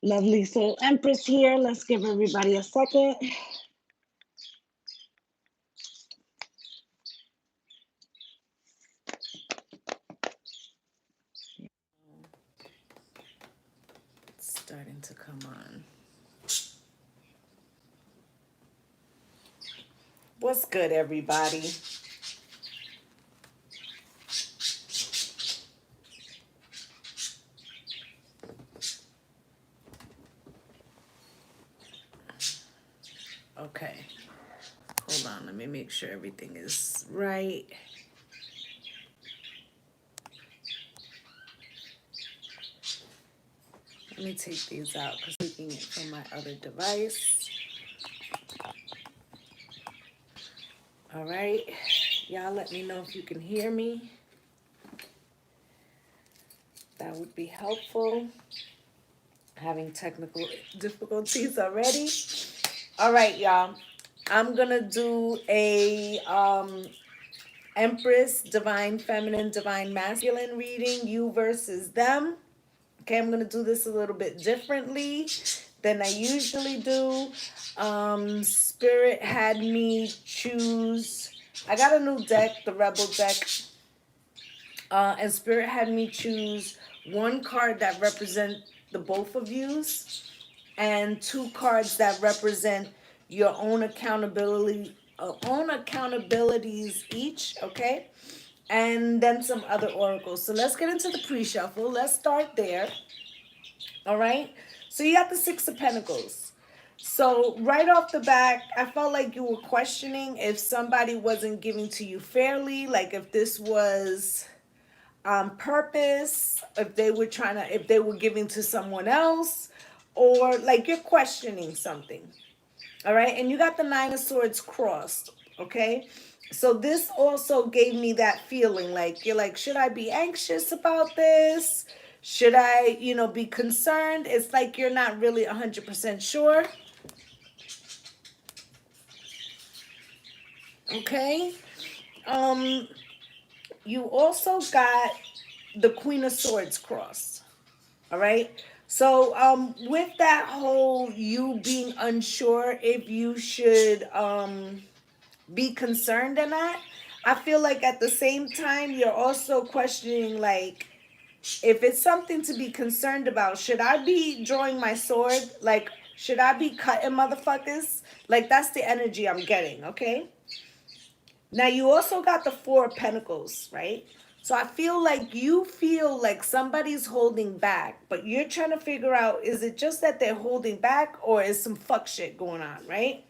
Lovely. So Empress here. Let's give everybody a second. It's starting to come on. What's good, everybody? Okay. Hold on. Let me make sure everything is right. Let me take these out because I'm taking it from my other device. All right. Y'all let me know if you can hear me. That would be helpful. Having technical difficulties already. All right, y'all. I'm going to do a Empress, Divine Feminine, Divine Masculine reading, you versus them. Okay, I'm going to do this a little bit differently than I usually do. Spirit had me choose, I got a new deck, the Rebel deck, and Spirit had me choose one card that represent the both of yous and two cards that represent your own accountabilities each, okay? And then some other oracles. So let's get into the pre-shuffle. Let's start there. All right. So you got the Six of Pentacles. So right off the bat, I felt like you were questioning if somebody wasn't giving to you fairly, like if this was on purpose, if they were giving to someone else, or like you're questioning something. All right. And you got the Nine of Swords crossed. Okay. So this also gave me that feeling like you're like, should I be anxious about this? Should I, be concerned? It's like you're not really 100% sure. Okay. Um, you also got the Queen of Swords crossed. All right. So with that whole you being unsure if you should be concerned or not, I feel like at the same time you're also questioning like if it's something to be concerned about, should I be drawing my sword? Like, should I be cutting motherfuckers? Like, that's the energy I'm getting, okay? Now, you also got the Four of Pentacles, right? So I feel like somebody's holding back, but you're trying to figure out, is it just that they're holding back or is some fuck shit going on, right?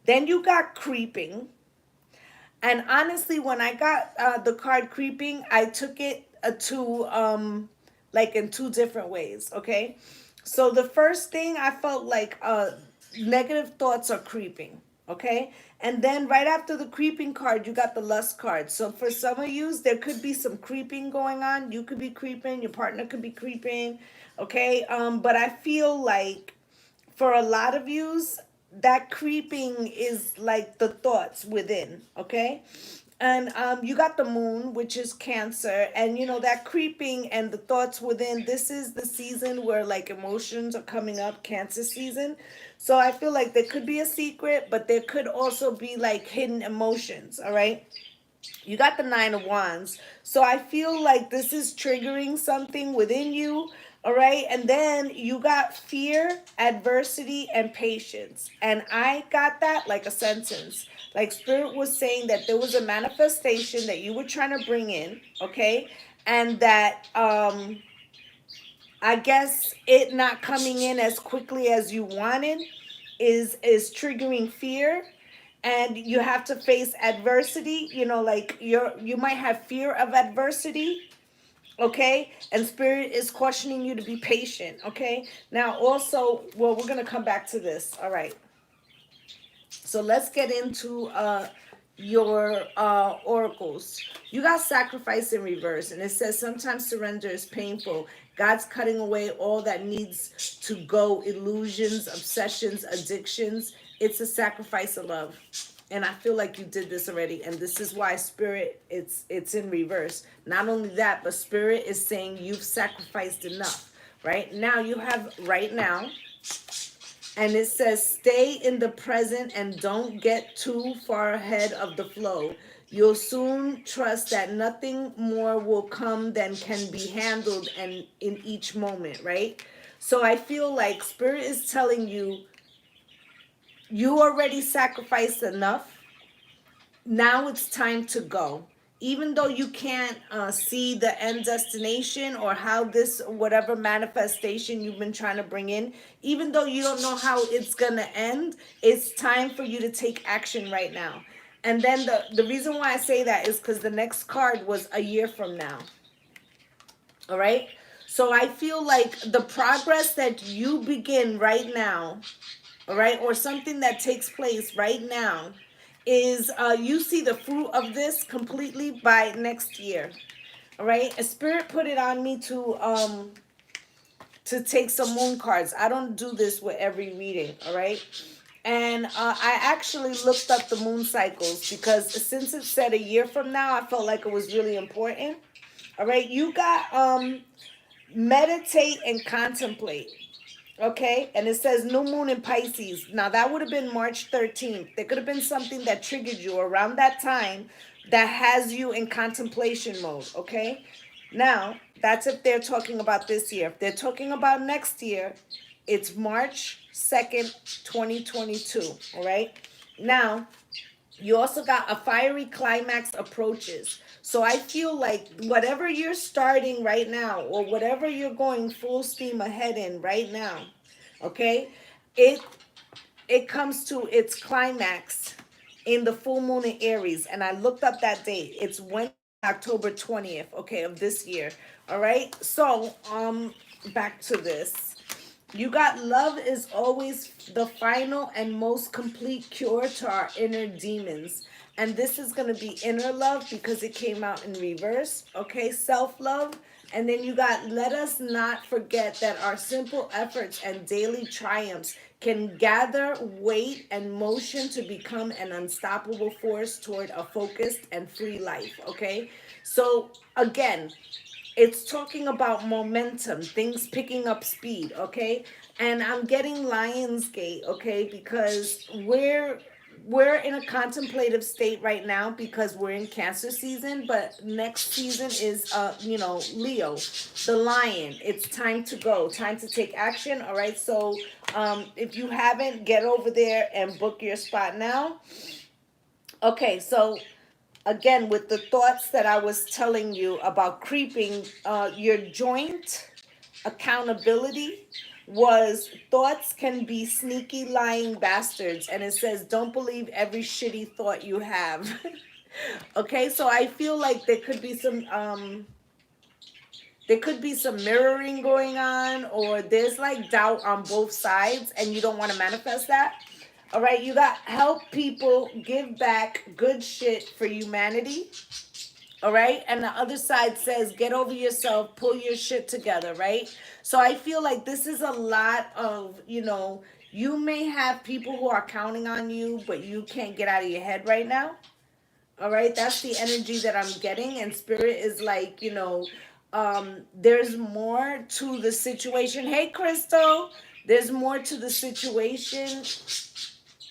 Then you got creeping. And honestly, when I got the card creeping, I took it like in two different ways, okay? So the first thing I felt like negative thoughts are creeping, okay? And then right after the creeping card, you got the lust card. So for some of you, there could be some creeping going on. You could be creeping, your partner could be creeping, okay? But I feel like for a lot of yous, that creeping is like the thoughts within, okay? And you got the moon, which is Cancer, and that creeping and the thoughts within. This is the season where like emotions are coming up, Cancer season. So I feel like there could be a secret, but there could also be like hidden emotions, all right? You got the Nine of Wands. So I feel like this is triggering something within you. All right. And then you got fear, adversity, and patience. And I got that like a sentence. Like Spirit was saying that there was a manifestation that you were trying to bring in. Okay. And that I guess it not coming in as quickly as you wanted is triggering fear, and you have to face adversity, like you might have fear of adversity, okay? And Spirit is questioning you to be patient, okay? Now also, well, we're going to come back to this. All right. So let's get into your oracles. You got sacrifice in reverse, and it says sometimes surrender is painful. God's cutting away all that needs to go, illusions, obsessions, addictions. It's a sacrifice of love. And I feel like you did this already, and this is why Spirit, it's in reverse. Not only that, but Spirit is saying you've sacrificed enough. right? Now you have right now, and it says stay in the present and don't get too far ahead of the flow. You'll soon trust that nothing more will come than can be handled and in each moment, right? So I feel like spirit is telling you you already sacrificed enough. Now it's time to go. Even though you can't see the end destination or how this, whatever manifestation you've been trying to bring in, even though you don't know how it's going to end, it's time for you to take action right now. And then the reason why I say that is because the next card was a year from now. All right. So I feel like the progress that you begin right now, all right, or something that takes place right now, is you see the fruit of this completely by next year. All right. A spirit put it on me to take some moon cards. I don't do this with every reading. All right. And I actually looked up the moon cycles because since it said a year from now, I felt like it was really important. All right. You got meditate and contemplate. Okay, and it says new moon in Pisces. Now that would have been March 13th. There could have been something that triggered you around that time that has you in contemplation mode. Okay, now that's if they're talking about this year. If they're talking about next year, it's March 2nd, 2022. All right, now you also got a fiery climax approaches. So I feel like whatever you're starting right now or whatever you're going full steam ahead in right now, okay? It it comes to its climax in the full moon in Aries, and I looked up that date. It's Wednesday, October 20th, okay, of this year. All right? So, back to this. You got love is always the final and most complete cure to our inner demons. And this is going to be inner love because it came out in reverse. Okay, self love. And then you got let us not forget that our simple efforts and daily triumphs can gather weight and motion to become an unstoppable force toward a focused and free life. Okay, so again, it's talking about momentum, things picking up speed, okay? And I'm getting Lionsgate, okay, because we're in a contemplative state right now because we're in Cancer season, but next season is Leo, the lion. It's time to go, time to take action. All right. So if you haven't, get over there and book your spot now. Okay, so again, with the thoughts that I was telling you about creeping, your joint accountability was thoughts can be sneaky lying bastards, and it says don't believe every shitty thought you have. Okay, so I feel like there could be some mirroring going on, or there's like doubt on both sides and you don't want to manifest that. All right, you got help people, give back, good shit for humanity. All right, and the other side says get over yourself, pull your shit together, right? So I feel like this is a lot of, you may have people who are counting on you, but you can't get out of your head right now. All right, that's the energy that I'm getting, and spirit is like, there's more to the situation. Hey, Crystal, there's more to the situation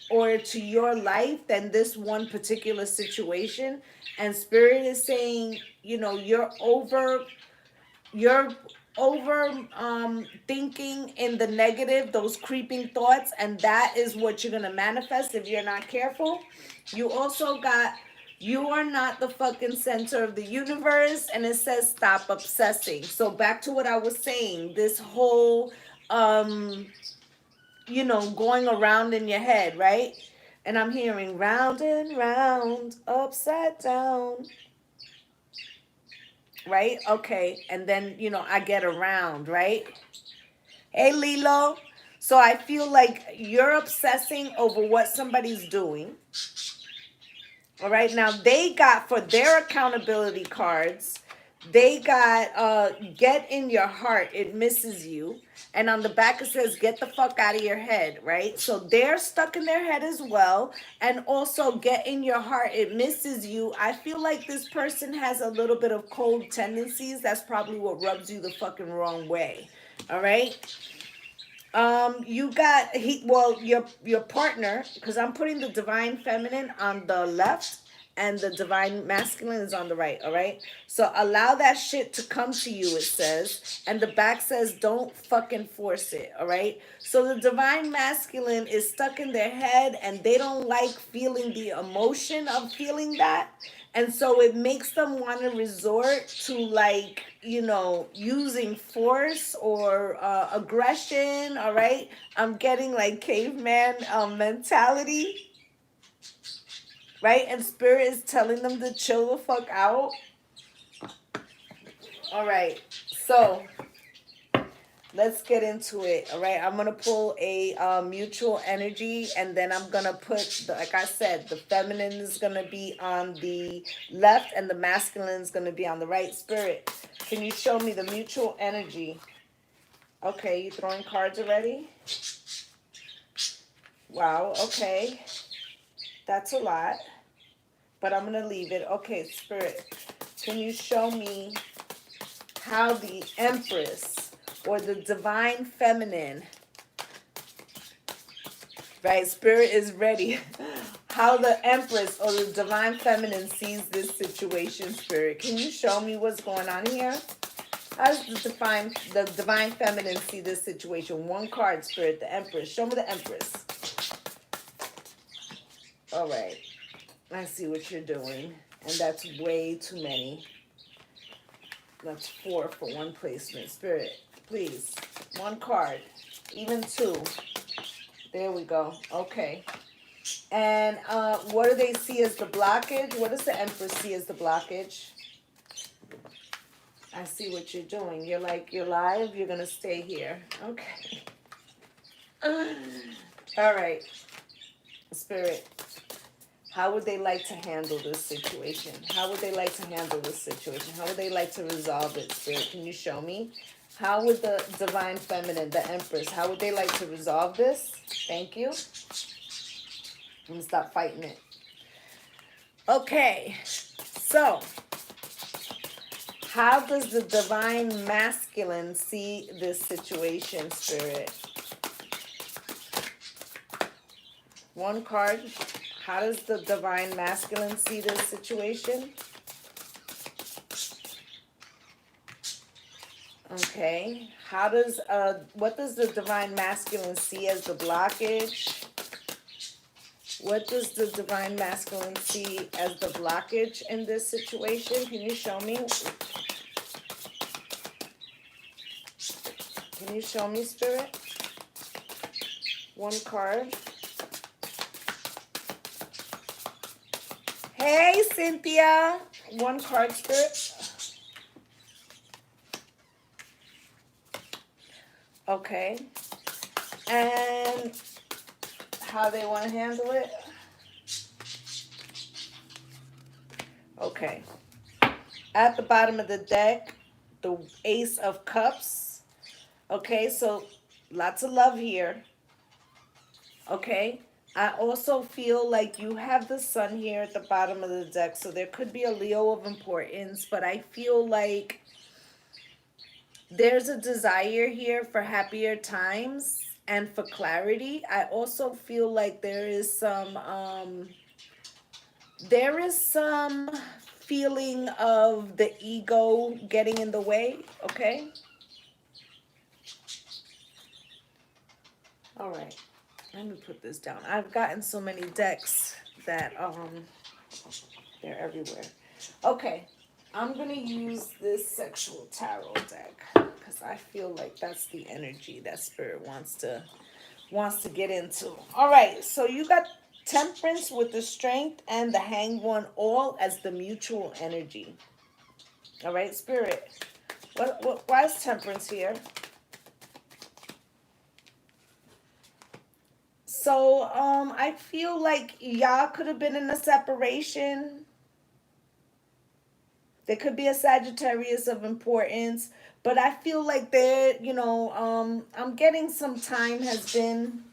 or to your life than this one particular situation. And spirit is saying, you're over thinking in the negative, those creeping thoughts, and that is what you're gonna manifest if you're not careful. You also got you are not the fucking center of the universe, and it says stop obsessing. So back to what I was saying, this whole going around in your head, right? And I'm hearing round and round, upside down, right? Okay. And then, I get around, right? Hey, Lilo. So I feel like you're obsessing over what somebody's doing. All right. Now, they got for their accountability cards, They got get in your heart, it misses you. And on the back it says get the fuck out of your head, right? So they're stuck in their head as well. And also get in your heart, it misses you. I feel like this person has a little bit of cold tendencies. That's probably what rubs you the fucking wrong way. All right. You got your partner, because I'm putting the divine feminine on the left and the divine masculine is on the right. All right. So allow that shit to come to you, it says. And the back says don't fucking force it. All right. So the divine masculine is stuck in their head and they don't like feeling the emotion of feeling that. And so it makes them want to resort to, like, using force or aggression. All right. I'm getting like caveman mentality, right? And spirit is telling them to chill the fuck out. All right. So let's get into it. All right. I'm going to pull a mutual energy, and then I'm going to put, like I said, the feminine is going to be on the left and the masculine is going to be on the right. Spirit, can you show me the mutual energy? Okay. You throwing cards already? Wow. Okay. That's a lot, but I'm going to leave it. Okay. Spirit, can you show me how the Empress or the divine feminine, right? Spirit is ready. How the Empress or the divine feminine sees this situation, Spirit. Can you show me what's going on here? How does the divine feminine see this situation? One card, Spirit, the Empress. Show me the Empress. All right. I see what you're doing. And that's way too many. That's 4 for one placement. Spirit, please. One card. Even 2. There we go. Okay. And what do they see as the blockage? What does the Empress see as the blockage? I see what you're doing. You're like, you're live. You're going to stay here. Okay. All right. Spirit, how would they like to handle this situation? How would they like to handle this situation? How would they like to resolve it, Spirit? Can you show me? How would the divine feminine, the Empress, how would they like to resolve this? Thank you. I'm going to stop fighting it. Okay. So, how does the divine masculine see this situation, Spirit? One card. How does the divine masculine see this situation? Okay. What does the divine masculine see as the blockage? What does the divine masculine see as the blockage in this situation? Can you show me? Can you show me, Spirit? One card. Hey, Cynthia. One card, Spirit. Okay. And how they want to handle it? Okay. At the bottom of the deck, the Ace of Cups. Okay, so lots of love here. Okay. I also feel like you have the Sun here at the bottom of the deck, so there could be a Leo of importance, but I feel like there's a desire here for happier times and for clarity. I also feel like there is some feeling of the ego getting in the way, okay? All right. Let me put this down. I've gotten so many decks that they're everywhere. Okay. I'm going to use this sexual tarot deck because I feel like that's the energy that Spirit wants to get into. All right, so you got Temperance with the Strength and the Hanged One all as the mutual energy. All right, Spirit. Why is Temperance here? So I feel like y'all could have been in a separation. There could be a Sagittarius of importance, but I feel like they're, I'm getting some time has been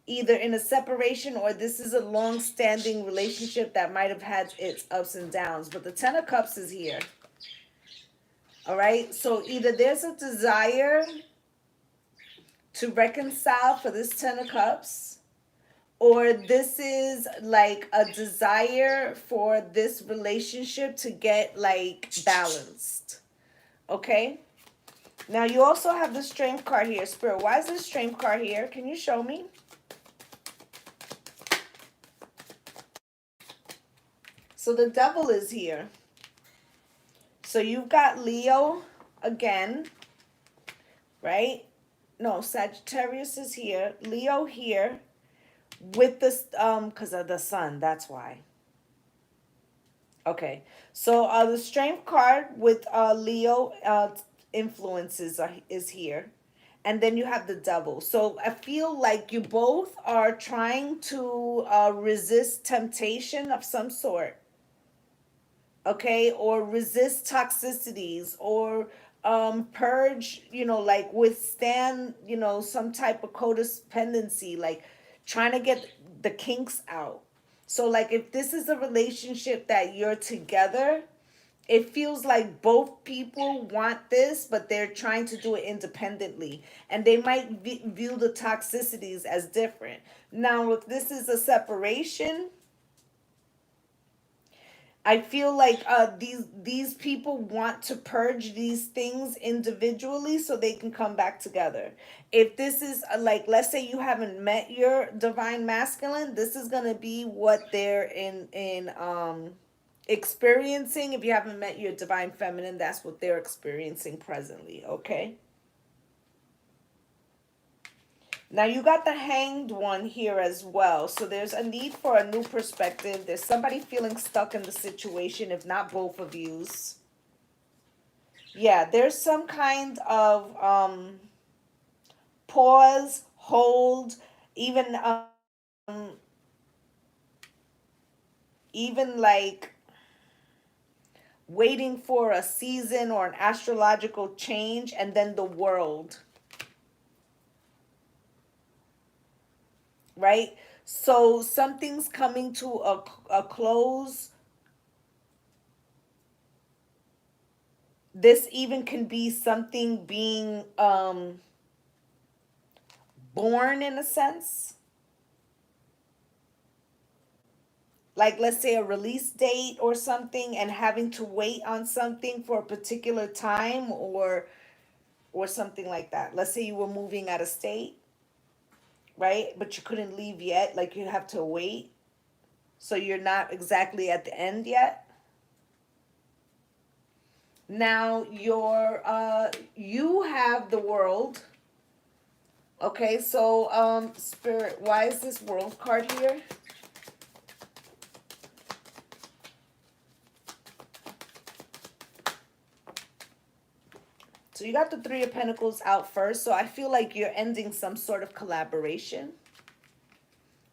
either in a separation or this is a long-standing relationship that might have had its ups and downs. But the Ten of Cups is here. All right. So either there's a desire to reconcile for this Ten of Cups, or this is like a desire for this relationship to get like balanced. Okay. Now you also have the Strength card here. Spirit, why is this Strength card here? Can you show me? So the Devil is here. So you've got Leo again, right? No, Sagittarius is here. Leo here with this, because of the sun. That's why. Okay. So the Strength card with Leo influences is here. And then you have the Devil. So I feel like you both are trying to resist temptation of some sort. Okay, or resist toxicities, or purge, like withstand, some type of codependency, like trying to get the kinks out. So like if this is a relationship that you're together, it feels like both people want this, but they're trying to do it independently, and they might view the toxicities as different. Now if this is a separation, I feel like these people want to purge these things individually so they can come back together. If this is like, let's say you haven't met your divine masculine, this is gonna be what they're in experiencing. If you haven't met your divine feminine, that's what they're experiencing presently. Okay. Now you got the Hanged one here as well. So there's a need for a new perspective. There's somebody feeling stuck in the situation, if not both of yous. Yeah, there's some kind of pause, hold, even even like waiting for a season or an astrological change, and then the World. Right? So something's coming to a close. This even can be something being born in a sense. Like let's say a release date or something, and having to wait on something for a particular time, or something like that. Let's say you were moving out of state, right? But you couldn't leave yet, like you have to wait. So you're not exactly at the end yet. Now you have the World. Okay, so Spirit, why is this World card here? So you got the Three of Pentacles out first. So I feel like you're ending some sort of collaboration,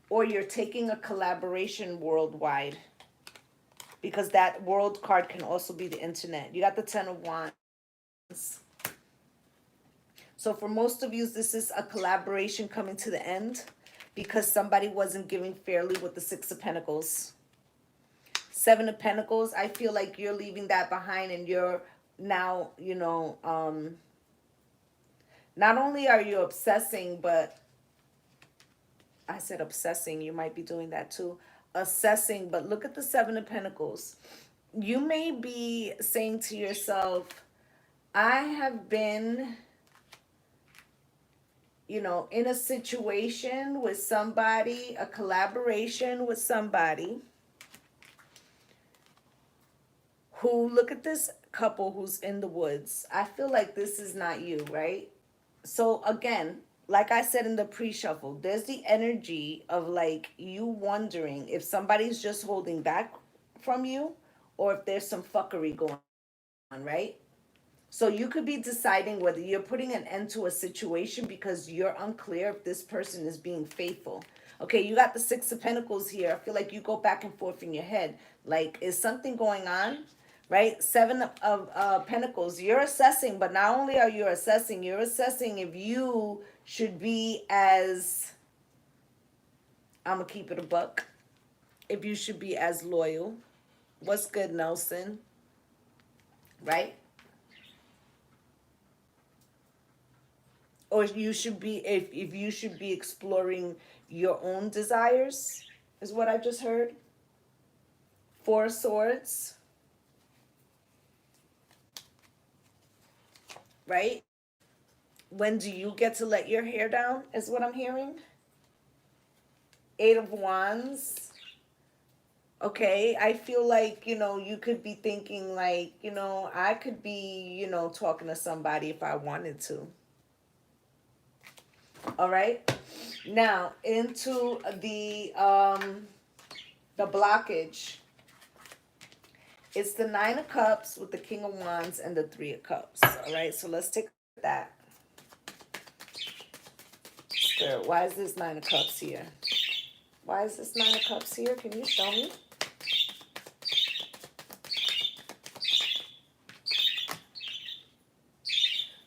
or you're taking a collaboration worldwide, because that World card can also be the internet. You got the Ten of Wands. So for most of you, this is a collaboration coming to the end because somebody wasn't giving fairly with the Six of Pentacles. Seven of Pentacles, I feel like you're leaving that behind, and you're now, not only are you obsessing, but I said obsessing, you might be doing that too. Assessing, but look at the Seven of Pentacles. You may be saying to yourself, I have been, in a situation with somebody, a collaboration with somebody who, look at this couple who's in the woods. I feel like this is not you, right? So again, like I said in the pre-shuffle, there's the energy of like you wondering if somebody's just holding back from you, or if there's some fuckery going on, right? So you could be deciding whether you're putting an end to a situation because you're unclear if this person is being faithful. Okay, you got the Six of Pentacles here. I feel like you go back and forth in your head. Like, is something going on? right? Seven of Pentacles. You're assessing, but not only are you assessing, you're assessing if you should be as, I'm going to keep it a buck, if you should be as loyal. What's good, Nelson? Right? Or you should be, if you should be exploring your own desires, is what I just heard. Four of Swords, right? When do you get to let your hair down, is what I'm hearing. Eight of Wands. Okay, I feel like, you could be thinking like, I could be, talking to somebody if I wanted to. All right. Now, into the blockage. It's the Nine of Cups with the King of Wands and the Three of Cups. All right, so let's take that. Spirit, why is this Nine of Cups here? Why is this Nine of Cups here? Can you show me?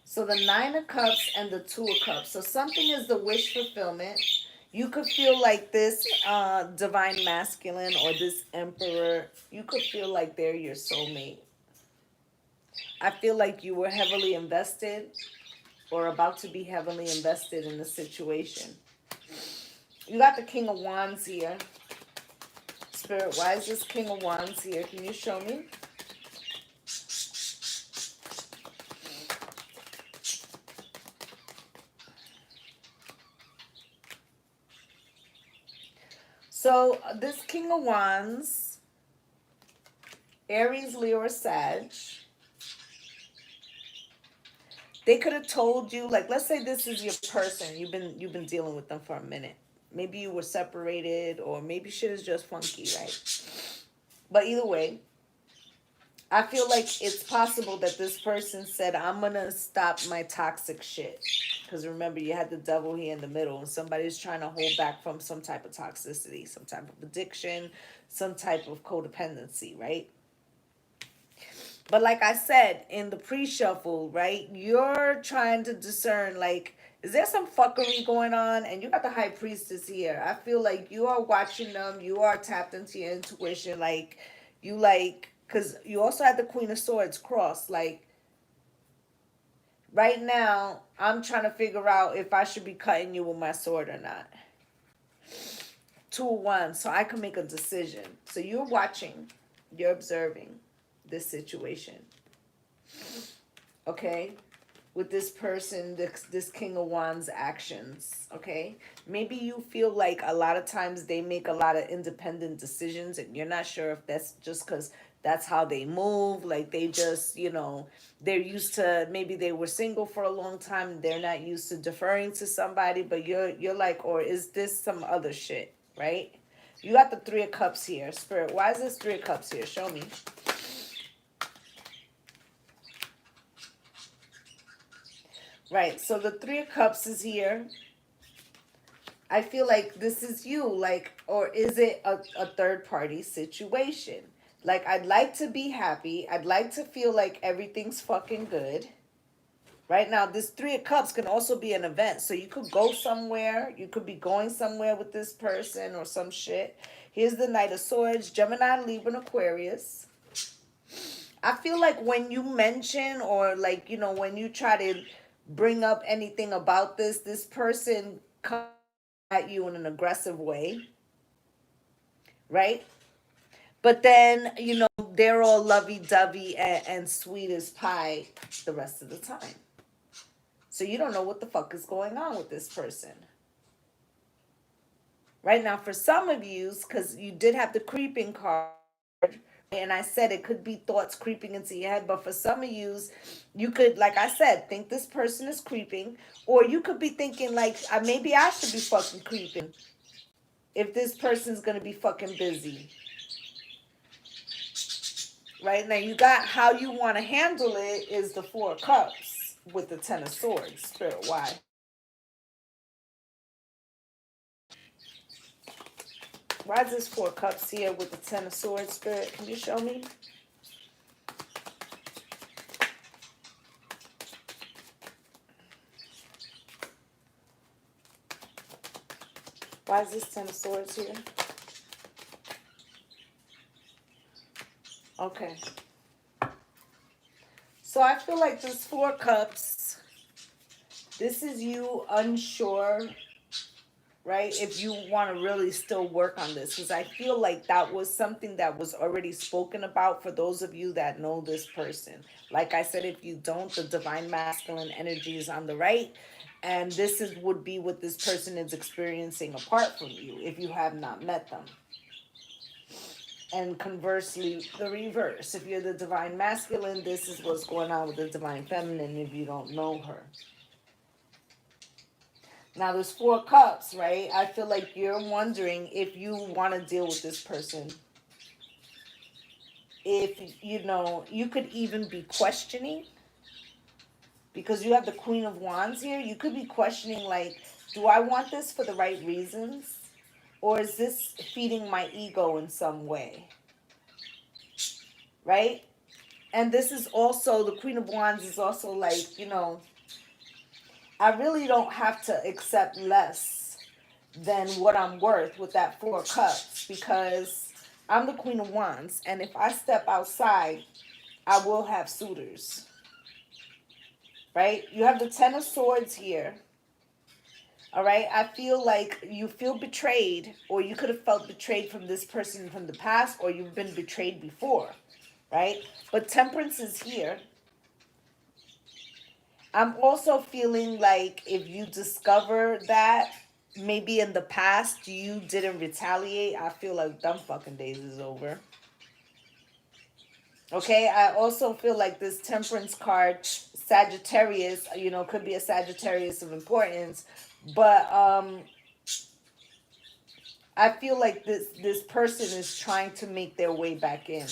So the Nine of Cups and the Two of Cups. So something is the wish fulfillment. You could feel like this divine masculine or this emperor, you could feel like they're your soulmate. I feel like you were heavily invested or about to be heavily invested in the situation. You got the King of Wands here. Spirit, why is this King of Wands here? Can you show me? So this King of Wands, Aries, Leo, or Sag, they could have told you, like, let's say this is your person. You've been dealing with them for a minute. Maybe you were separated, or maybe shit is just funky, right? But either way, I feel like it's possible that this person said, I'm gonna stop my toxic shit. Because remember, you had the devil here in the middle, and somebody's trying to hold back from some type of toxicity, some type of addiction, some type of codependency, right? But like I said in the pre-shuffle, right, you're trying to discern, like, is there some fuckery going on? And you got the high priestess here. I feel like you are watching them. You are tapped into your intuition. Because you also had the Queen of Swords cross. Like, right now, I'm trying to figure out if I should be cutting you with my sword or not. 2 of Wands, so I can make a decision. So you're watching. You're observing this situation. Okay, with this person, this King of Wands actions. Okay, maybe you feel like a lot of times they make a lot of independent decisions, and you're not sure if that's just because that's how they move. Like, they just, they're used to, maybe they were single for a long time, they're not used to deferring to somebody. But you're like, or is this some other shit, right? You got the Three of Cups here. Spirit, why is this Three of Cups here? Show me. Right, so the Three of Cups is here. I feel like this is you, like, or is it a third party situation? Like, I'd like to be happy. I'd like to feel like everything's fucking good. Right now, this Three of Cups can also be an event. So you could go somewhere. You could be going somewhere with this person or some shit. Here's the Knight of Swords, Gemini, Libra, and Aquarius. I feel like when you mention, or like, when you try to bring up anything about this person comes at you in an aggressive way, right? But then, they're all lovey-dovey and sweet as pie the rest of the time. So you don't know what the fuck is going on with this person. Right now, for some of you, because you did have the creeping card, and I said it could be thoughts creeping into your head, but for some of you could, like I said, think this person is creeping, or you could be thinking like, maybe I should be fucking creeping if this person's gonna be fucking busy. Right now, you got how you want to handle it is the Four of Cups with the Ten of Swords. Spirit, why? Why is this Four of Cups here with the Ten of Swords? Spirit, can you show me? Why is this Ten of Swords here? Okay. So I feel like this Four Cups, this is you unsure, right? If you want to really still work on this, because I feel like that was something that was already spoken about for those of you that know this person. Like I said, if you don't, the divine masculine energy is on the right, and this is would be what this person is experiencing apart from you if you have not met them. And conversely, the reverse. If you're the divine masculine, this is what's going on with the divine feminine if you don't know her. Now, there's Four Cups, right? I feel like you're wondering if you want to deal with this person. If, you know, you could even be questioning, because you have the Queen of Wands here. You could be questioning, like, do I want this for the right reasons? Or is this feeding my ego in some way? Right? And this is also, the Queen of Wands is also like, you know, I really don't have to accept less than what I'm worth with that Four Cups, because I'm the Queen of Wands, and if I step outside, I will have suitors, right? You have the Ten of Swords here, all right? I feel like you feel betrayed, or you could have felt betrayed from this person from the past, or you've been betrayed before, right? But Temperance is here. I'm also feeling like if you discover that maybe in the past you didn't retaliate, I feel like dumb fucking days is over. Okay, I also feel like this Temperance card, Sagittarius, you know, could be a Sagittarius of importance, but I feel like this person is trying to make their way back in.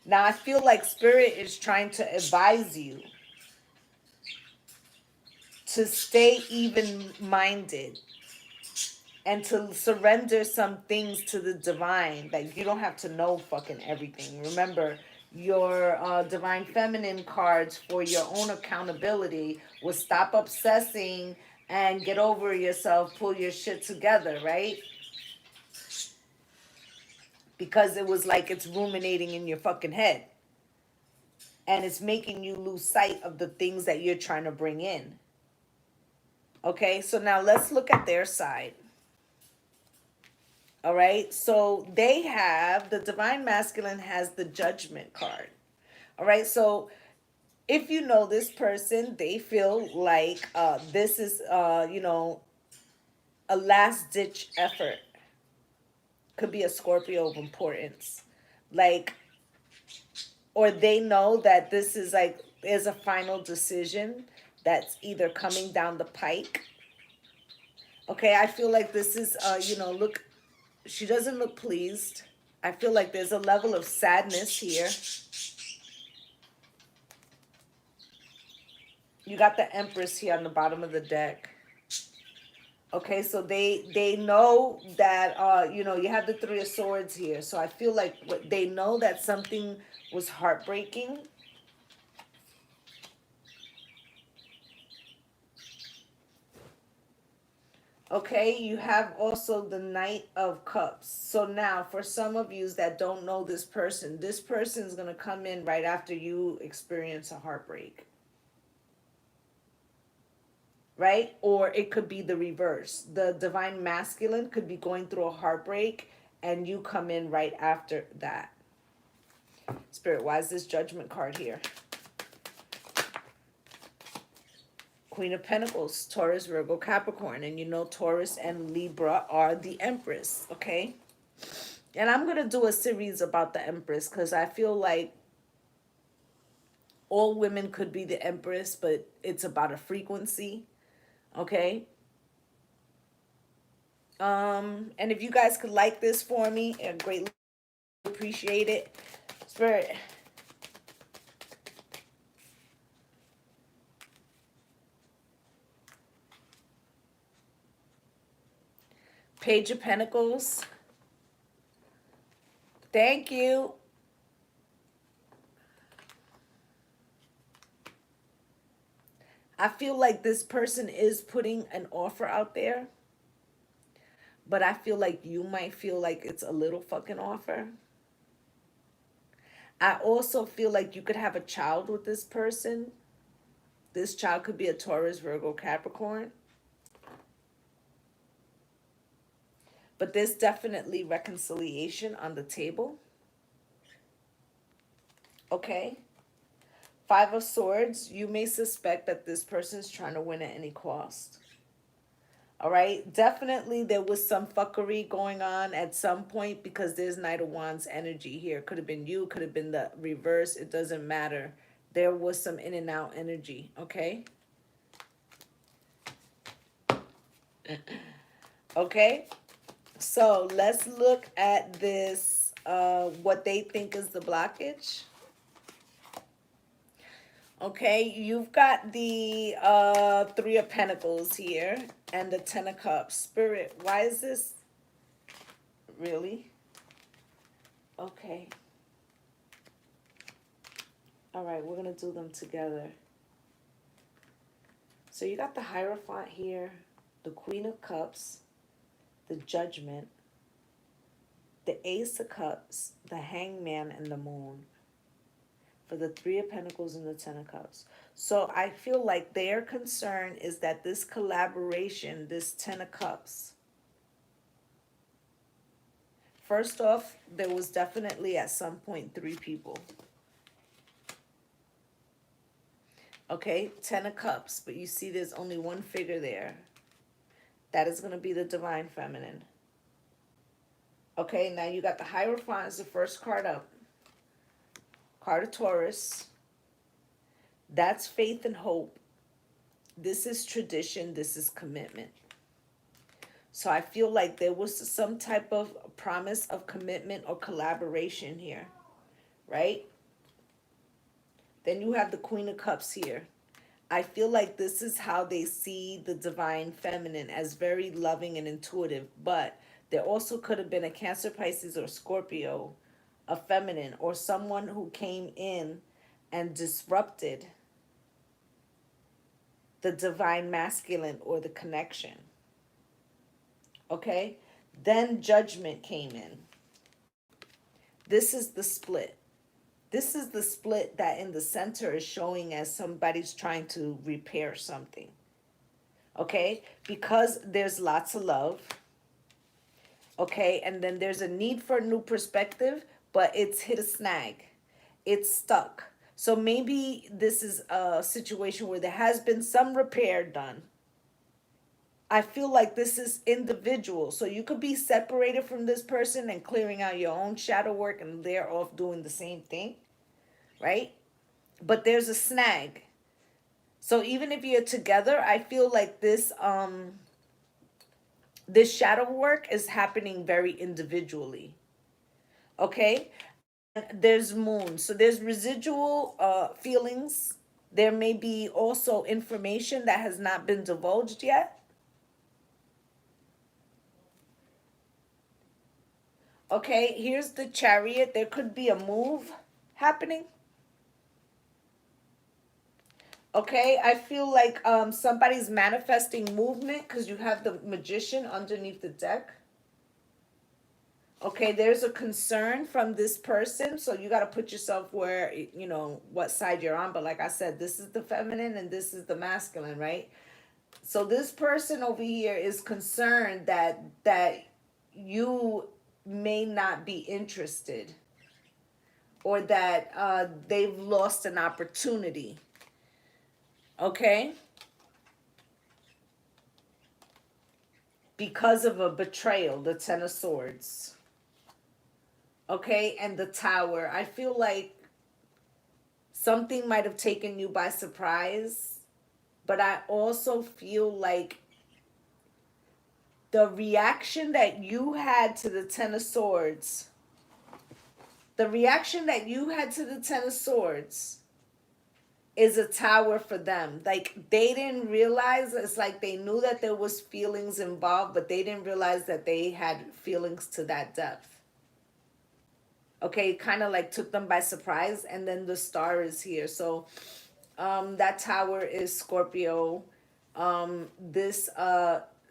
Now I feel like Spirit is trying to advise you to stay even-minded and to surrender some things to the divine. Like, you don't have to know fucking everything. Remember, your divine feminine cards for your own accountability was stop obsessing and get over yourself, pull your shit together, right? Because it was like it's ruminating in your fucking head, and it's making you lose sight of the things that you're trying to bring in. Okay, so now let's look at their side. All right, so they have, the divine masculine has the Judgment card. All right, so if you know this person, they feel like this is, you know, a last ditch effort. Could be a Scorpio of importance. Like, or they know that this is like, there's a final decision that's either coming down the pike. Okay, I feel like this is, you know, look, she doesn't look pleased. I feel like there's a level of sadness here. You got the Empress here on the bottom of the deck. Okay, so they know that, you know, you have the Three of Swords here. So I feel like they know that something was heartbreaking. Okay, you have also the Knight of Cups. So now, for some of you that don't know this person is going to come in right after you experience a heartbreak. Right? Or it could be the reverse. The divine masculine could be going through a heartbreak and you come in right after that. Spirit, why is this Judgment card here? Queen of Pentacles, Taurus, Virgo, Capricorn. And you know Taurus and Libra are the Empress, okay? And I'm going to do a series about the Empress because I feel like all women could be the Empress, but it's about a frequency, okay? And if you guys could like this for me, I greatly appreciate it. Spirit. Page of Pentacles. Thank you. I feel like this person is putting an offer out there. but I feel like you might feel like it's a little fucking offer. I also feel like you could have a child with this person. This child could be a Taurus, Virgo, Capricorn. But there's definitely reconciliation on the table. Okay? Five of Swords, you may suspect that this person's trying to win at any cost. All right? Definitely there was some fuckery going on at some point because there's Knight of Wands energy here. Could have been you, could have been the reverse. It doesn't matter. There was some in and out energy. Okay? Okay? So let's look at this, what they think is the blockage. Okay, you've got the Three of Pentacles here and the Ten of Cups. Spirit, why is this? Really? Okay. All right, we're going to do them together. So you got the Hierophant here, the Queen of Cups, the Judgment, the Ace of Cups, the Hangman, and the Moon. For the Three of Pentacles and the Ten of Cups. So I feel like their concern is that this collaboration, this Ten of Cups, first off, there was definitely at some point 3 people. Okay, Ten of Cups, but you see there's only one figure there. That is going to be the Divine Feminine. Okay, now you got the Hierophant as the first card up. Card of Taurus. That's faith and hope. This is tradition. This is commitment. So I feel like there was some type of promise of commitment or collaboration here, right? Then you have the Queen of Cups here. I feel like this is how they see the Divine Feminine, as very loving and intuitive, but there also could have been a Cancer, Pisces, or Scorpio, a feminine, or someone who came in and disrupted the Divine Masculine or the connection. Okay? Then Judgment came in. This is the split. This is the split that in the center is showing as somebody's trying to repair something. Okay? Because there's lots of love. Okay? And then there's a need for a new perspective, but it's hit a snag. It's stuck. So maybe this is a situation where there has been some repair done. I feel like this is individual. So you could be separated from this person and clearing out your own shadow work, and they're off doing the same thing, right? But there's a snag. So even if you're together, I feel like this shadow work is happening very individually. Okay? And there's Moon. So there's residual feelings. There may be also information that has not been divulged yet. Okay, here's the Chariot. There could be a move happening. Okay, I feel like somebody's manifesting movement because you have the Magician underneath the deck. Okay, there's a concern from this person, so you got to put yourself where, you know, what side you're on. But like I said, this is the feminine and this is the masculine, right? So this person over here is concerned that you may not be interested, or that they've lost an opportunity. Okay? Because of a betrayal, the Ten of Swords. Okay? And the Tower. I feel like something might have taken you by surprise, but I also feel like the reaction that you had to the Ten of Swords, the reaction that you had to the Ten of Swords is a tower for them. Like, they didn't realize, it's like they knew that there was feelings involved, but they didn't realize that they had feelings to that depth. Okay, it kind of like took them by surprise, and then the Star is here. So that tower is Scorpio. This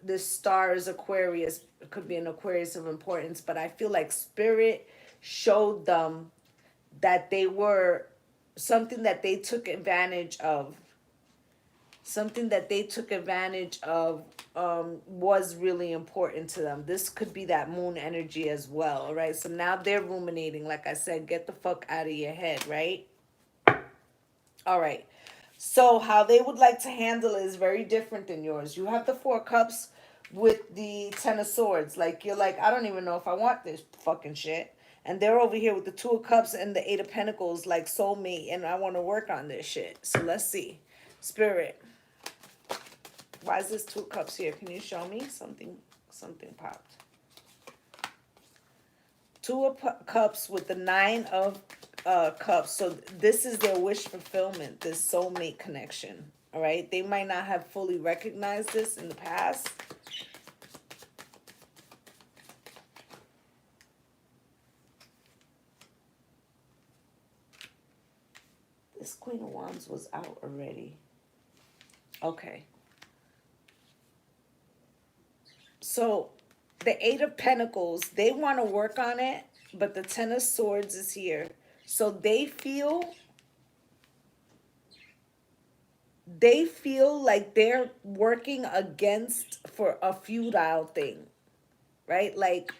this star is Aquarius. It could be an Aquarius of importance, but I feel like spirit showed them that they were something that they took advantage of. Something that they took advantage of was really important to them. This could be that moon energy as well, right? So now they're ruminating. Like I said, get the fuck out of your head, right? All right. So how they would like to handle it is very different than yours. You have the Four Cups with the Ten of Swords. Like you're like, I don't even know if I want this fucking shit. And they're over here with the Two of Cups and the Eight of Pentacles, like soulmate, and I want to work on this shit. So let's see. Spirit. Why is this Two of Cups here? Can you show me? Something popped. Two of Cups with the Nine of Cups. So this is their wish fulfillment, this soulmate connection. All right. They might not have fully recognized this in the past. This Queen of Wands was out already. Okay. So the Eight of Pentacles, they want to work on it, but the Ten of Swords is here. So they feel like they're working against for a futile thing, right? Like,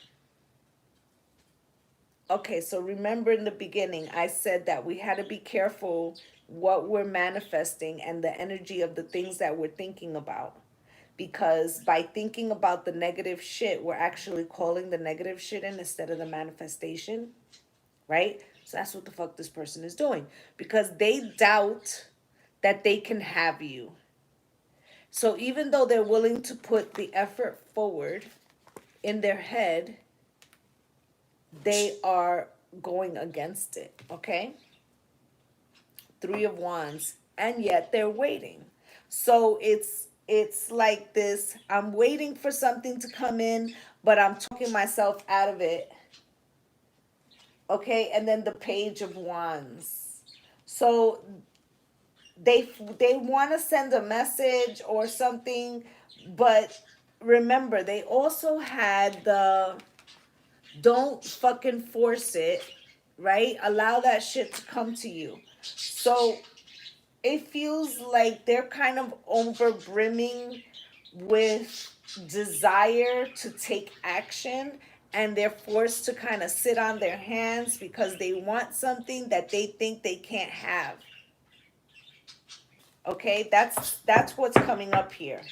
okay, so remember in the beginning, I said that we had to be careful what we're manifesting and the energy of the things that we're thinking about. Because by thinking about the negative shit, we're actually calling the negative shit in instead of the manifestation, right? So that's what the fuck this person is doing. Because they doubt that they can have you. So even though they're willing to put the effort forward in their head, they are going against it, okay? Three of Wands, and yet they're waiting. So it's like this, I'm waiting for something to come in, but I'm talking myself out of it. Okay, and then the Page of Wands. So they want to send a message or something, but remember, they also had the don't fucking force it, right? Allow that shit to come to you. So it feels like they're kind of over brimming with desire to take action, and they're forced to kind of sit on their hands because they want something that they think they can't have. Okay, that's what's coming up here.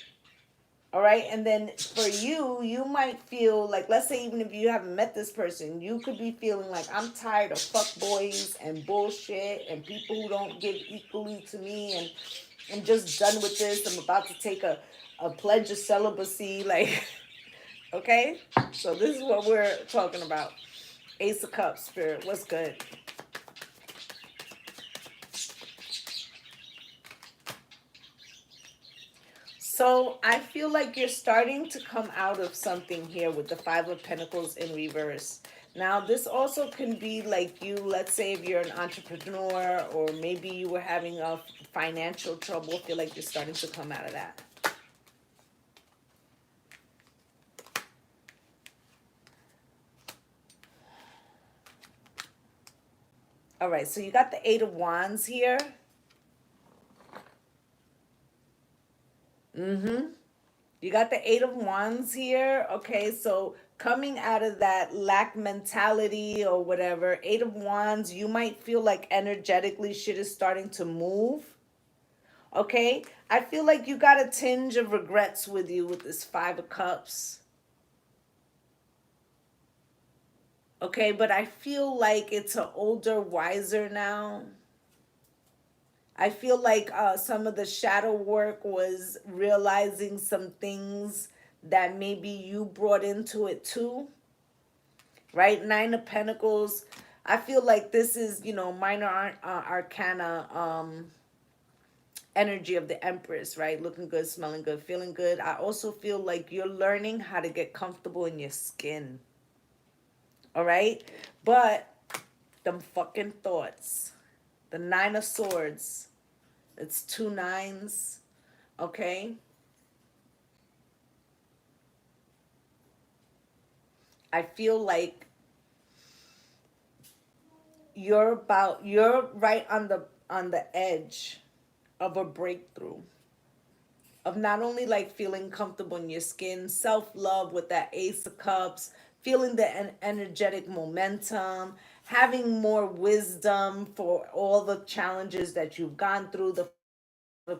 All right. And then for you, you might feel like, let's say, even if you haven't met this person, you could be feeling like, I'm tired of fuck boys and bullshit and people who don't give equally to me. And I'm just done with this. I'm about to take a pledge of celibacy. Like, okay. So this is what we're talking about. Ace of Cups, Spirit. What's good? So I feel like you're starting to come out of something here with the Five of Pentacles in reverse. Now, this also can be like you, let's say if you're an entrepreneur or maybe you were having a financial trouble, I feel like you're starting to come out of that. All right, so you got the Eight of Wands here. You got the Eight of Wands here. Okay, so coming out of that lack mentality or whatever, Eight of Wands, you might feel like energetically shit is starting to move. Okay, I feel like you got a tinge of regrets with you with this Five of Cups. Okay, but I feel like it's an older, wiser now. I feel like some of the shadow work was realizing some things that maybe you brought into it too. Right? Nine of Pentacles. I feel like this is, minor arcana energy of the Empress, right? Looking good, smelling good, feeling good. I also feel like you're learning how to get comfortable in your skin. All right? But them fucking thoughts. The Nine of Swords. It's two nines. Okay? I feel like you're right on the edge of a breakthrough, of not only like feeling comfortable in your skin, self-love with that Ace of Cups, feeling the energetic momentum, having more wisdom for all the challenges that you've gone through, the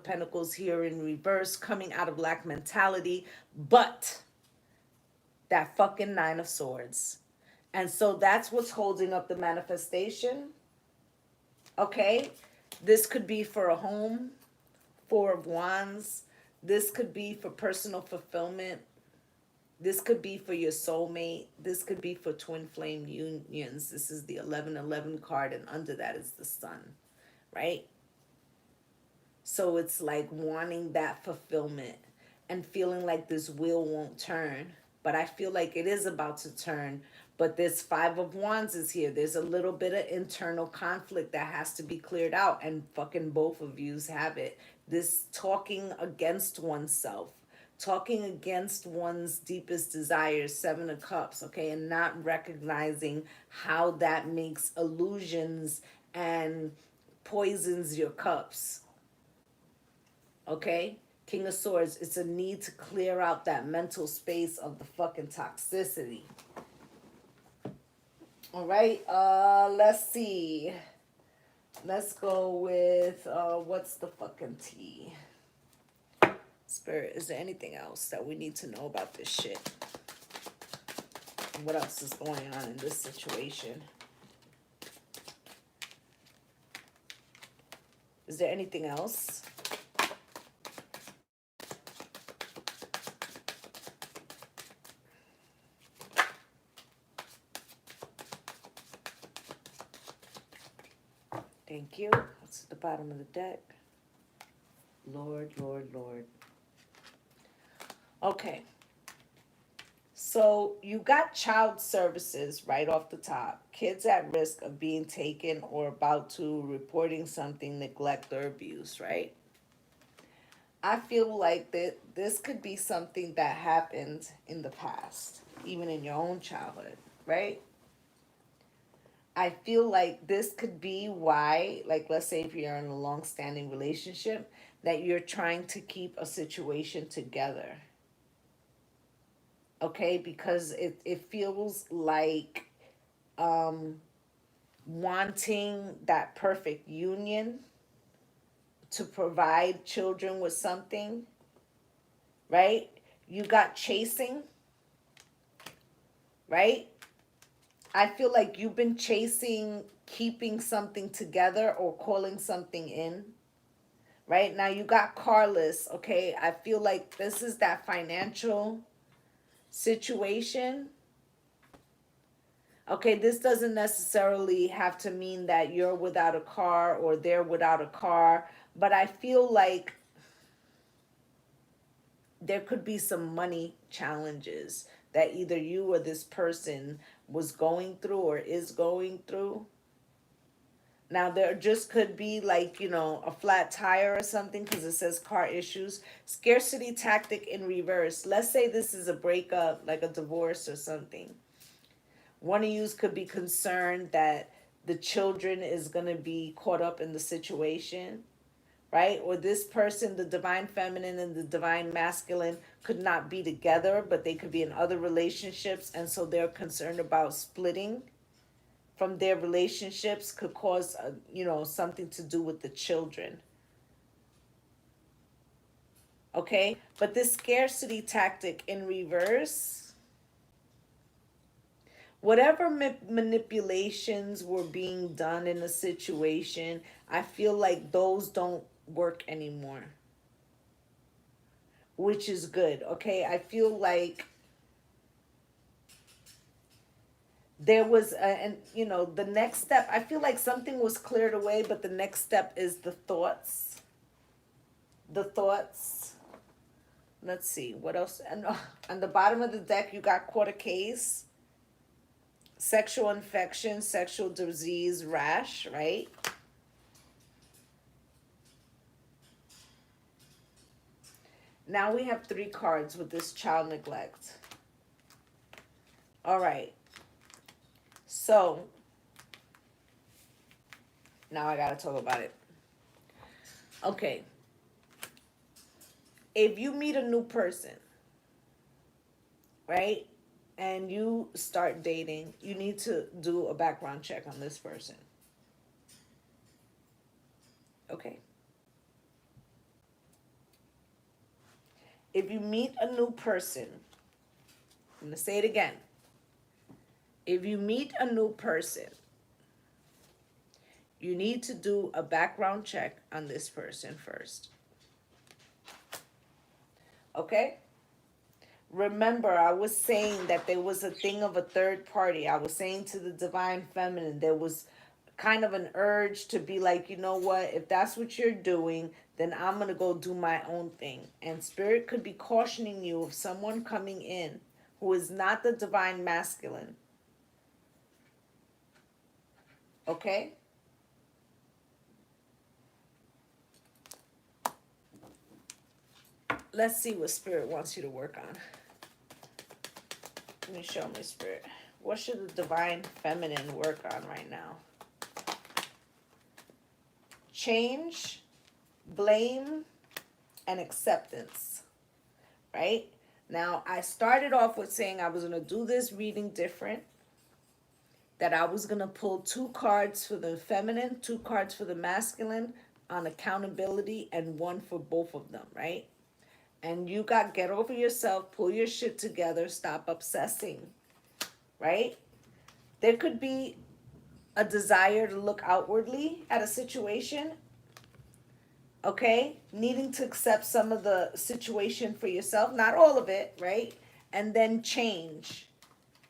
Pentacles here in reverse, coming out of lack mentality, but that fucking Nine of Swords. And so that's what's holding up the manifestation. Okay? This could be for a home, Four of Wands. This could be for personal fulfillment. This could be for your soulmate. This could be for twin flame unions. This is the 1111 card, and under that is the sun, right? So it's like wanting that fulfillment and feeling like this wheel won't turn. But I feel like it is about to turn. But this Five of Wands is here. There's a little bit of internal conflict that has to be cleared out. And fucking both of yous have it. This talking against oneself. Talking against one's deepest desires, Seven of Cups, okay? And not recognizing how that makes illusions and poisons your cups. Okay? King of Swords, it's a need to clear out that mental space of the fucking toxicity. All right, let's see. Let's go with, what's the fucking tea? Spirit, is there anything else that we need to know about this shit? What else is going on in this situation? Is there anything else? Thank you. That's at the bottom of the deck. Lord, Lord, Lord. Okay. So you got child services right off the top. Kids at risk of being taken or about to, reporting something, neglect or abuse, right? I feel like that this could be something that happened in the past, even in your own childhood, right? I feel like this could be why, like, let's say if you're in a long-standing relationship, that you're trying to keep a situation together. Okay? Because it feels like wanting that perfect union to provide children with something, right? You got chasing, right? I feel like you've been chasing keeping something together or calling something in. Right now you got carless. Okay, I feel like this is that financial situation. Okay, this doesn't necessarily have to mean that you're without a car or they're without a car, but I feel like there could be some money challenges that either you or this person was going through or is going through. Now, there just could be like, a flat tire or something because it says car issues. Scarcity tactic in reverse. Let's say this is a breakup, like a divorce or something. One of you could be concerned that the children is going to be caught up in the situation, right? Or this person, the divine feminine and the divine masculine, could not be together, but they could be in other relationships. And so they're concerned about splitting from their relationships, could cause, something to do with the children. Okay? But this scarcity tactic in reverse, whatever manipulations were being done in a situation, I feel like those don't work anymore, which is good. Okay? I feel like there was the next step, I feel like something was cleared away, but the next step is the thoughts. Let's see what else. And on the bottom of the deck you got quarter case, sexual infection, sexual disease, rash, right? Now we have 3 cards with this child neglect. All right. So now I got to talk about it. Okay. If you meet a new person, right? And you start dating, you need to do a background check on this person. Okay. If you meet a new person, I'm going to say it again. If you meet a new person, you need to do a background check on this person first. Okay? Remember, I was saying that there was a thing of a third party. I was saying to the divine feminine, there was kind of an urge to be like, you know what, if that's what you're doing, then I'm going to go do my own thing. And spirit could be cautioning you of someone coming in who is not the divine masculine. Okay? Let's see what spirit wants you to work on. Let me show me, spirit. What should the divine feminine work on right now? Change, blame, and acceptance. Right? Now, I started off with saying I was going to do this reading different. That I was going to pull 2 cards for the feminine, 2 cards for the masculine on accountability, and 1 for both of them, right? And you got get over yourself, pull your shit together, stop obsessing, right? There could be a desire to look outwardly at a situation, okay? Needing to accept some of the situation for yourself, not all of it, right? And then change.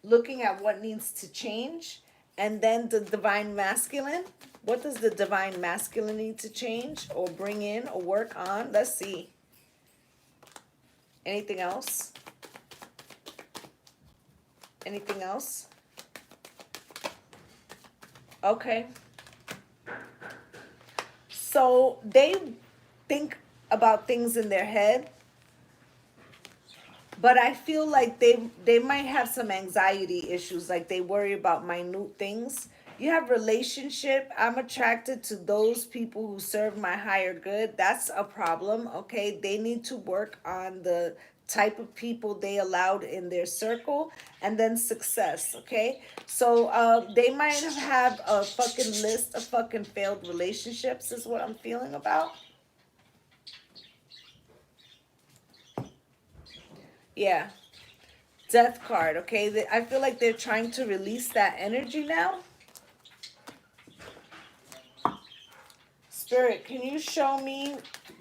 Looking at what needs to change. And then the divine masculine. What does the divine masculine need to change or bring in or work on? Let's see. Anything else? Anything else? Okay. So they think about things in their head, but I feel like they might have some anxiety issues, like they worry about minute things. You have relationship. I'm attracted to those people who serve my higher good. That's a problem, okay? They need to work on the type of people they allowed in their circle, and then success, okay? So they might have a fucking list of fucking failed relationships is what I'm feeling about. Yeah. Death card, okay? I feel like they're trying to release that energy now. Spirit, can you show me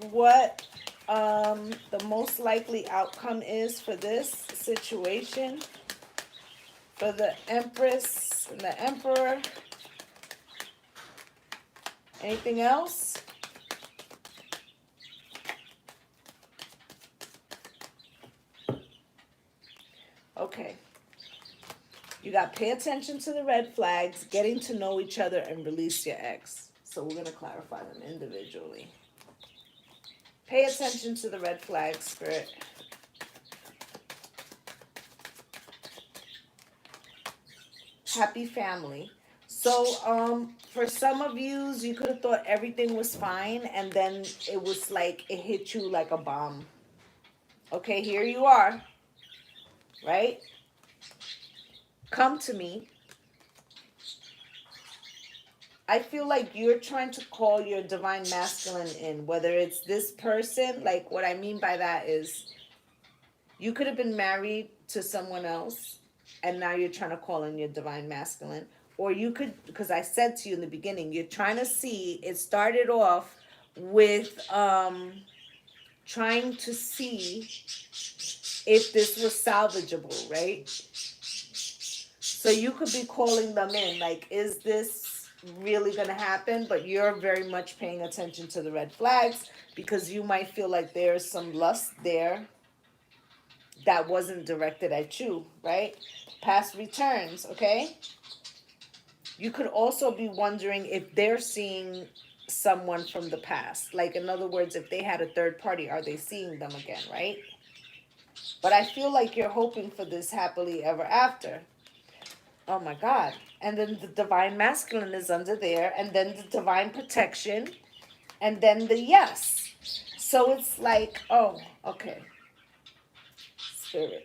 what the most likely outcome is for this situation? For the Empress and the Emperor? Anything else? Okay. You got pay attention to the red flags, getting to know each other, and release your ex. So we're going to clarify them individually. Pay attention to the red flags, Spirit. Happy family. So for some of you could have thought everything was fine, and then it was like it hit you like a bomb. Okay, here you are, right? Come to me. I feel like you're trying to call your divine masculine in, whether it's this person. Like, what I mean by that is you could have been married to someone else, and now you're trying to call in your divine masculine. Or you could, because I said to you in the beginning, you're trying to see, it started off with trying to see if this was salvageable, right? So you could be calling them in, like, is this really going to happen? But you're very much paying attention to the red flags because you might feel like there's some lust there that wasn't directed at you, right? Past returns, okay? You could also be wondering if they're seeing someone from the past. Like, in other words, if they had a third party, are they seeing them again, right? But I feel like you're hoping for this happily ever after. Oh my God. And then the divine masculine is under there, and then the divine protection, and then the yes. So it's like, oh, okay, spirit.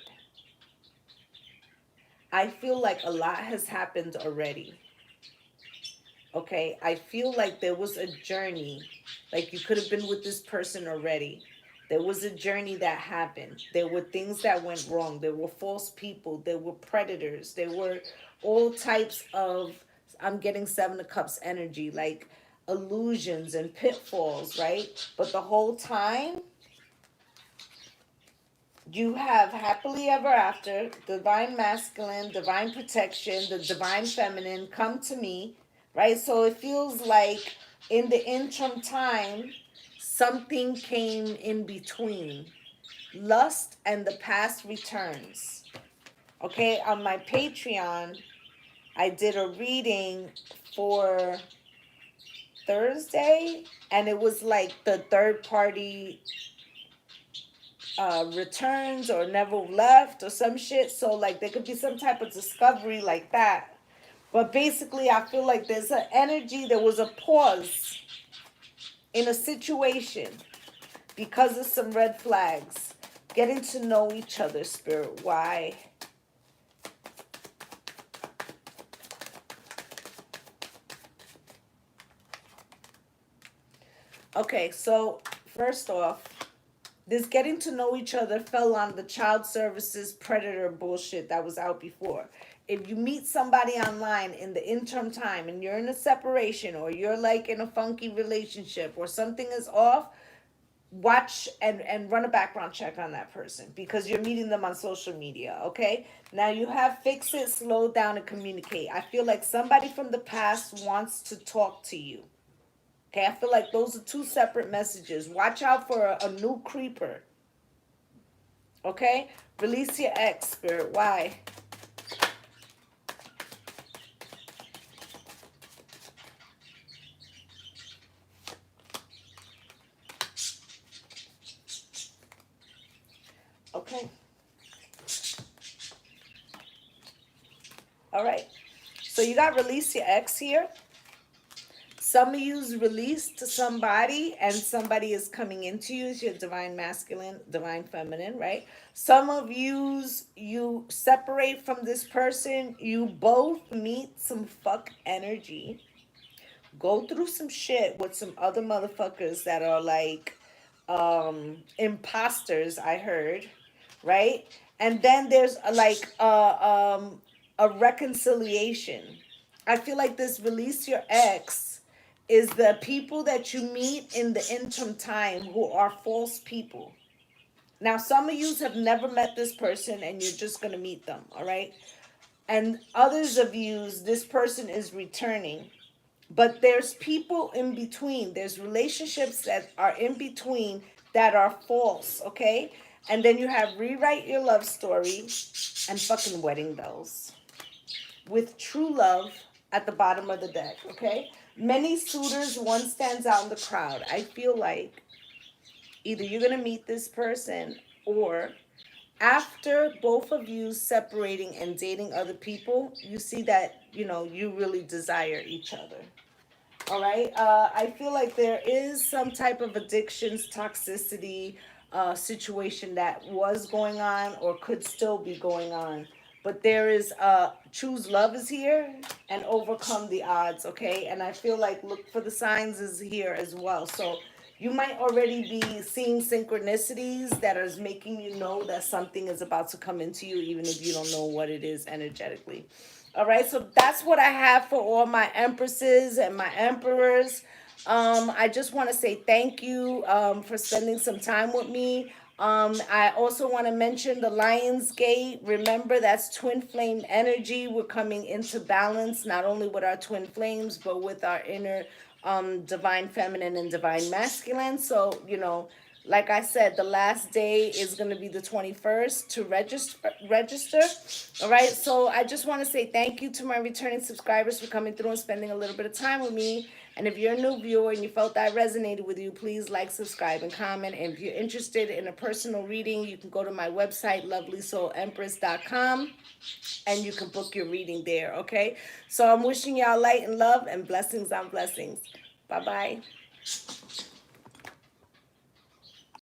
I feel like a lot has happened already. Okay, I feel like there was a journey. Like you could have been with this person already. There was a journey that happened. There were things that went wrong. There were false people. There were predators. There were all types of, I'm getting Seven of Cups energy, like illusions and pitfalls, right? But the whole time, you have happily ever after, divine masculine, divine protection, the divine feminine come to me, right? So it feels like in the interim time, something came in between. Lust and the past returns. Okay, on my Patreon, I did a reading for Thursday, and it was like the third party returns or never left or some shit. So like there could be some type of discovery like that. But basically, I feel like there's an energy. There was a pause in a situation because of some red flags. Getting to know each other, spirit. Why? Okay, so first off, this getting to know each other fell on the child services predator bullshit that was out before. If you meet somebody online in the interim time and you're in a separation or you're like in a funky relationship or something is off, watch and run a background check on that person because you're meeting them on social media, okay? Now you have fix it, slow down, and communicate. I feel like somebody from the past wants to talk to you. Okay, I feel like those are two separate messages. Watch out for a new creeper. Okay? Release your ex, spirit. Why? Okay. All right. So you got release your ex here. Some of you's released to somebody and somebody is coming into you. It's your divine masculine, divine feminine, right? Some of you's you separate from this person. You both meet some fuck energy. Go through some shit with some other motherfuckers that are like imposters, I heard, right? And then there's a reconciliation. I feel like this release your ex is the people that you meet in the interim time who are false people. Now some of you have never met this person and you're just going to meet them, all right? And others of you, this person is returning, but there's people in between. There's relationships that are in between that are false, okay? And then you have rewrite your love story and fucking wedding bells with true love at the bottom of the deck, okay? Many suitors, one stands out in the crowd. I feel like either you're gonna meet this person or after both of you separating and dating other people, you see that, you really desire each other. All right. I feel like there is some type of addictions, toxicity situation that was going on or could still be going on. But there is choose love is here and overcome the odds. Okay. And I feel like look for the signs is here as well. So you might already be seeing synchronicities that is making you know that something is about to come into you, even if you don't know what it is energetically. All right, so that's what I have for all my empresses and my emperors. I just want to say thank you for spending some time with me. I also want to mention the Lion's Gate. Remember, that's twin flame energy. We're coming into balance, not only with our twin flames, but with our inner divine feminine and divine masculine. So, like I said, the last day is going to be the 21st to register. All right. So I just want to say thank you to my returning subscribers for coming through and spending a little bit of time with me. And if you're a new viewer and you felt that resonated with you, please like, subscribe, and comment. And if you're interested in a personal reading, you can go to my website, loveleesoulempress.com, and you can book your reading there, okay? So I'm wishing y'all light and love and blessings on blessings. Bye-bye.